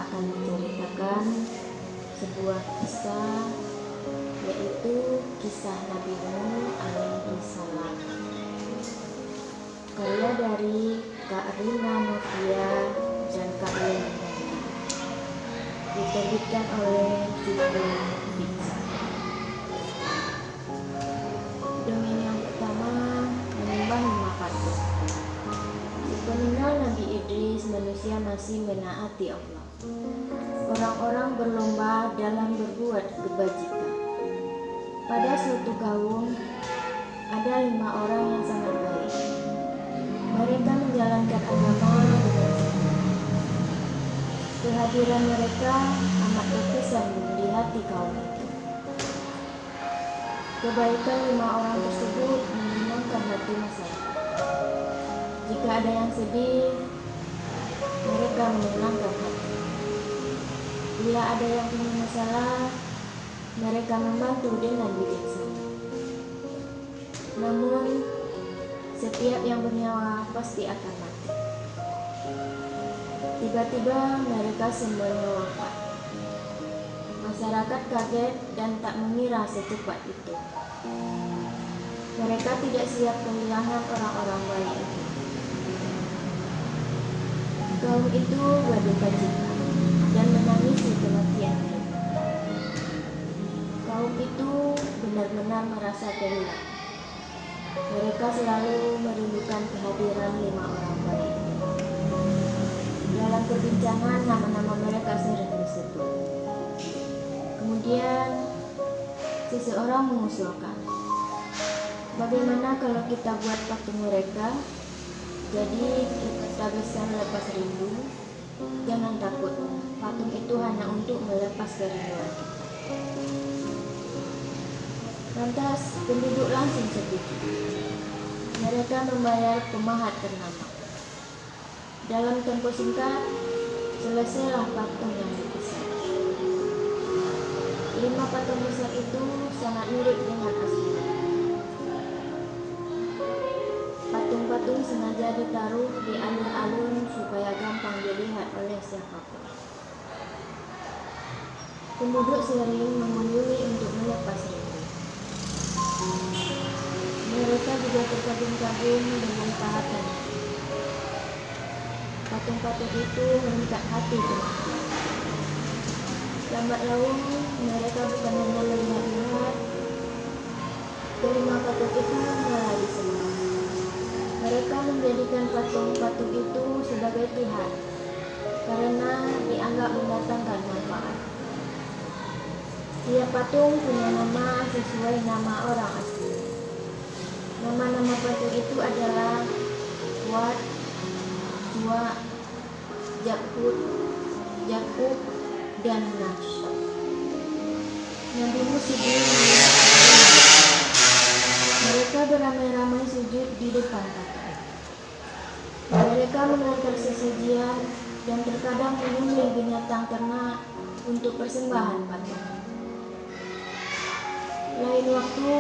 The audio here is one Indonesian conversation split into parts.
akan menceritakan sebuah kisah, yaitu kisah Nabi Nuh alaihi salam. Karya dari Kak Rina Novia dan Kak Lena, diterbitkan oleh Judul Bits. Domain yang pertama, menyembah 5 patung. Sepeninggal Nabi Idris, manusia masih menaati Allah. Orang-orang berlomba dalam berbuat kebajikan. Pada suatu kaum, ada 5 orang yang sangat baik. Mereka menjalankan agama dengan benar. Kehadiran mereka amat berkesan di hati kaum itu. Kebaikan 5 orang tersebut menyenangkan hati masyarakat. Jika ada yang sedih, mereka menenangkan hati. Bila ada yang punya masalah, mereka membantu dengan bijaksana. Namun, setiap yang bernyawa pasti akan mati. Tiba-tiba mereka semuanya wafat. Masyarakat kaget dan tak mengira secepat itu. Mereka tidak siap kehilangan orang-orang baik itu. Kaum itu berduka cita dan menangisi kematian mereka. Kaum itu benar-benar merasa kehilangan. Mereka selalu merindukan kehadiran 5 orang baik. Dalam perbincangan, nama-nama mereka sering disebut. Kemudian seseorang mengusulkan, bagaimana kalau kita buat patung mereka? Jadi kita bisa melepas rindu. Jangan takut, patung itu hanya untuk melepas kerinduan kita. Lantas penduduk langsung setuju. Mereka membayar pemahat ternama. Dalam tempo singkat, selesailah patung yang dipesan. 5 patung besar itu sangat mirip dengan asli. Patung-patung sengaja ditaruh di alun-alun supaya gampang dilihat oleh siapapun. Penduduk sering mengunjungi untuk melepas rindu. Mereka juga terkagum-kagum dengan tahapan. Patung-patung itu memikat hati teman-teman. Lambat laun mereka bukan hanya melihat-lihat, kelima patung itu mulai disembah. Mereka menjadikan patung-patung itu sebagai Tuhan karena dianggap mendatangkan manfaat. Tiap patung punya nama sesuai nama orang asli. Nama-nama patung itu adalah Wat, Suwa, Jakub, dan Nash. Nabi Nuh sujud. Mereka beramai-ramai sujud di depan patung. Mereka mengantar sesajian dan terkadang menyembelih binatang ternak untuk persembahan patung. Lain waktu,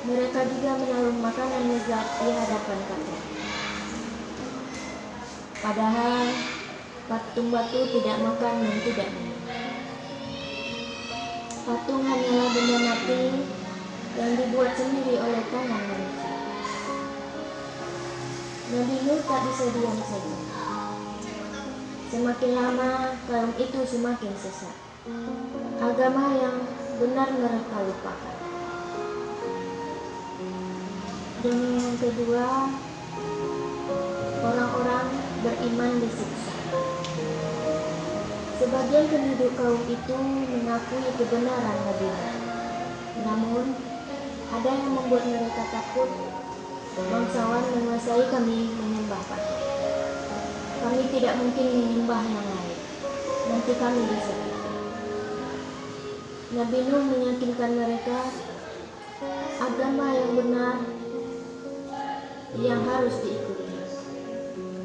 mereka juga menaruh makanan lezat di hadapan patung. Padahal patung batu tidak makan dan tidak minum. Patung hanyalah benda mati yang dibuat sendiri oleh tangan manusia. Nabi Nuh tak bisa diam saja. Semakin lama, kaum itu semakin sesat. Agama yang benar mereka lupakan. Dan yang kedua, orang-orang beriman disiksa. Sebagian penduduk kaum itu mengakui kebenaran Nabi Nuh. Namun, ada yang membuat mereka takut. Bangsawan menguasai kami menyembah patung. Kami tidak mungkin menyembah yang lain. Nanti kami disakiti. Nabi Nuh meyakinkan mereka, agama yang benar yang harus diikuti.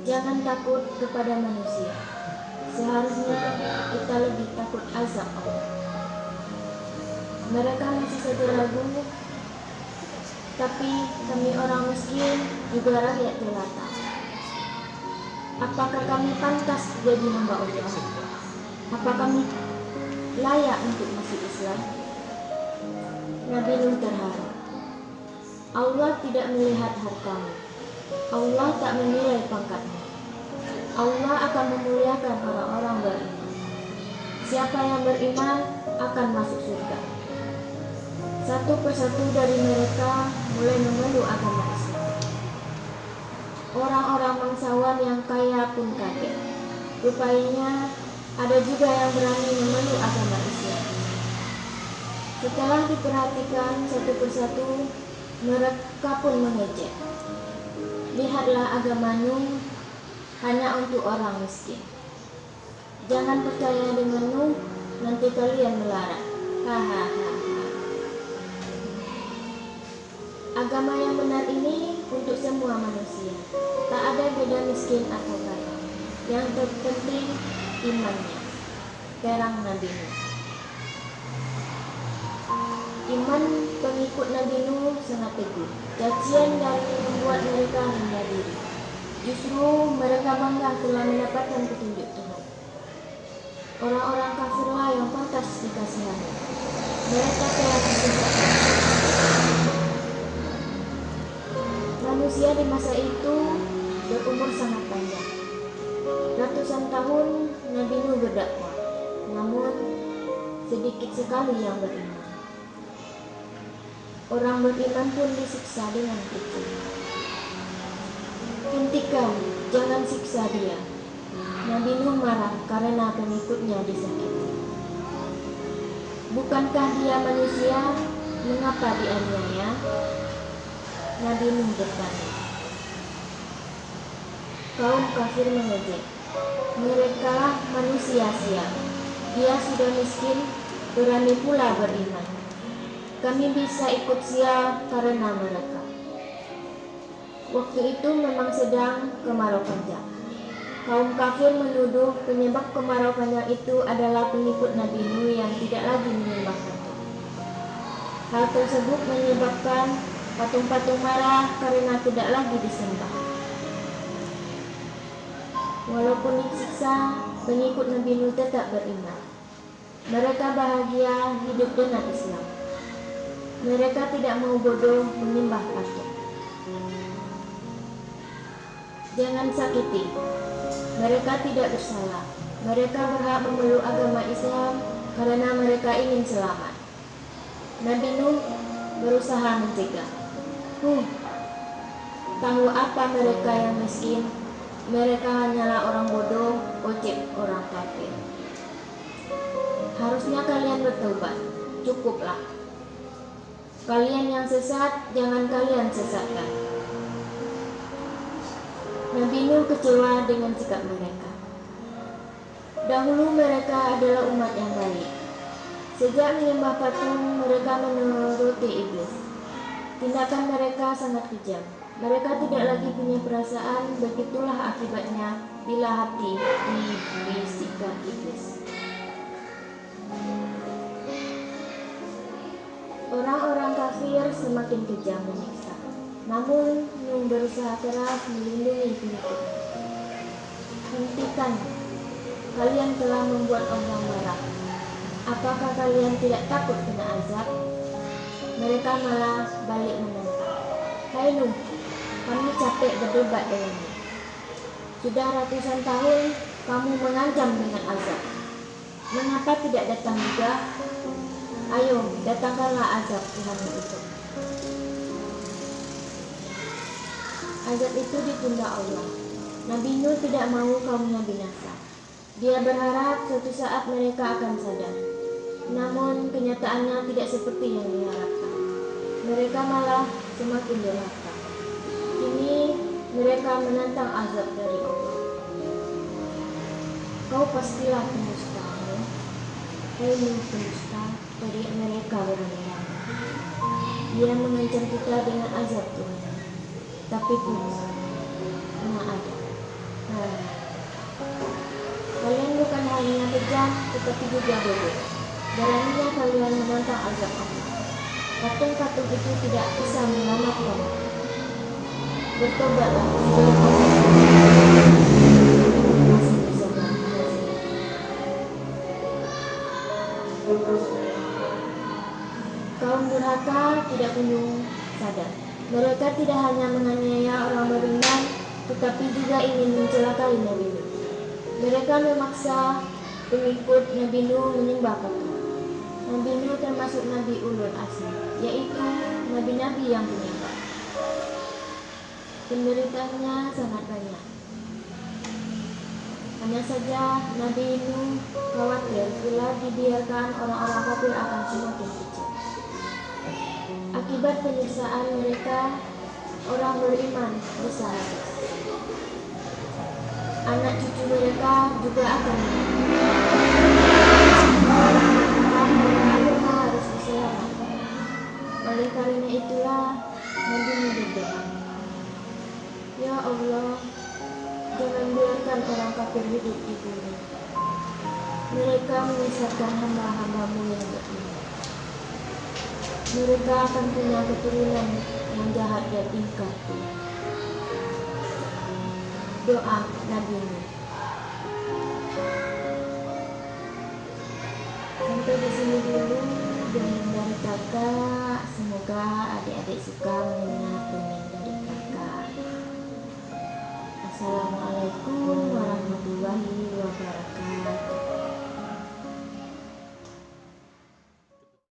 Jangan takut kepada manusia. Seharusnya kita lebih takut azab Allah. Mereka masih saja ragu, tapi kami orang miskin juga rakyat jelata. Apakah kami pantas jadi hamba Allah? Apa kami layak untuk masuk Islam? Nabi Nuh terharu. Allah tidak melihat hartamu. Allah tak menilai pangkatmu. Allah akan memuliakan orang-orang beriman. Siapa yang beriman akan masuk surga. Satu persatu dari mereka mulai memeluk agama Islam. Orang-orang bangsawan yang kaya pun kaget. Rupanya ada juga yang berani memeluk agama Islam. Setelah diperhatikan satu persatu, mereka pun mengejek. Lihatlah agama Nuh hanya untuk orang miskin. Jangan percaya dengan Nuh, nanti kalian melarat. Hahaha. Agama yang benar ini untuk semua manusia. Tak ada beda miskin atau kaya. Yang terpenting imannya. Terang Nabi Nuh. Iman pengikut Nabi Nuh sangat teguh. Cacian dari membuat mereka rendah diri. Justru mereka bangga telah mendapatkan petunjuk Tuhan. Orang-orang kafirlah yang pantas dikasihani. Mereka telah disesatkan. Manusia di masa itu berumur sangat panjang. Ratusan tahun Nabi Nuh berdakwah, namun sedikit sekali yang beriman. Orang beriman pun disiksa dengan keji. Hentikan, jangan siksa dia. Nabi Nuh marah karena pengikutnya disakiti. Bukankah dia manusia? Mengapa dianiaya? Nabi Nuh bertanya. Kaum kafir mengejek. Mereka manusia sial. Dia sudah miskin, berani pula beriman. Kami bisa ikut sial karena mereka. Waktu itu memang sedang kemarau panjang. Kaum kafir menuduh penyebab kemarau panjang itu adalah pengikut Nabi Nuh yang tidak lagi menyembah patung. Hal tersebut menyebabkan patung-patung marah karena tidak lagi disembah. Walaupun disiksa, pengikut Nabi Nuh tetap beriman. Mereka bahagia hidup dengan Islam. Mereka tidak mau bodoh menyembah patung. Jangan sakiti. Mereka tidak bersalah. Mereka berhak memeluk agama Islam karena mereka ingin selamat. Nabi Nuh berusaha mencegah. Tahu apa mereka yang miskin? Mereka hanyalah orang bodoh, ojek orang kafir. Harusnya kalian bertobat. Cukuplah. Kalian yang sesat, jangan kalian sesatkan. Nabi Nuh kecewa dengan sikap mereka. Dahulu mereka adalah umat yang baik. Sejak menyembah patung, mereka menuruti iblis. Tindakan mereka sangat kejam. Mereka tidak lagi punya perasaan, begitulah akibatnya bila hati dibisikkan iblis. Orang-orang kafir semakin kejam menyiksa. Namun Nuh berusaha keras melindungi pengikutnya. Hentikan, kalian telah membuat Allah marah. Apakah kalian tidak takut kena azab? Mereka malah balik menentang. Hai Nuh, kami capek berdebat denganmu. Sudah ratusan tahun kamu mengancam dengan azab. Mengapa tidak datang juga? Ayo, datangkanlah azab Tuhan itu. Azab itu ditunda Allah. Nabi Nuh tidak mau kaumnya binasa. Dia berharap suatu saat mereka akan sadar. Namun kenyataannya tidak seperti yang diharapkan. Mereka malah semakin durhaka. Kini mereka menantang azab dari Allah. Kau pastilah pendusta. Hai Nuh pendusta, dari mereka berulang. Dia mengancam kita dengan azab Tuhan. Tapi pun mana ada. Kalian bukan hanya kejam, tetapi juga bodoh. Beraninya kalian menantang azab Allah. Patung-patung itu tidak bisa menyelamatkan. Bertobatlah sebelum Allah masih bisa berhasil. Gunung Sadar. Mereka tidak hanya menganiaya orang beriman, tetapi juga ingin mencelakai Nabi Nuh. Mereka memaksa pengikut Nabi Nuh menyembah patung. Nabi Nuh termasuk Nabi Ulul Azmi, yaitu nabi-nabi yang penyembah. Penderitaannya sangat banyak. Hanya saja Nabi Nuh khawatir bila dibiarkan orang-orang kafir akan semakin kecil. Akibat penyiksaan mereka, orang beriman bisa habis. Anak cucu mereka juga akan mereka harus diselamatkan. Oleh karena itulah Nabi Nuh berdoa, "Ya Allah, jangan biarkan orang kafir hidup di bumi. Mereka menyesatkan hamba-hambamu yang beriman. Mereka akan punya keturunan yang jahat dan ingkar." Doa Nabi Nuh. Sampai di sini dulu dongeng dari kakak. Semoga adik-adik suka mendengar dongeng dari kakak. Assalamualaikum.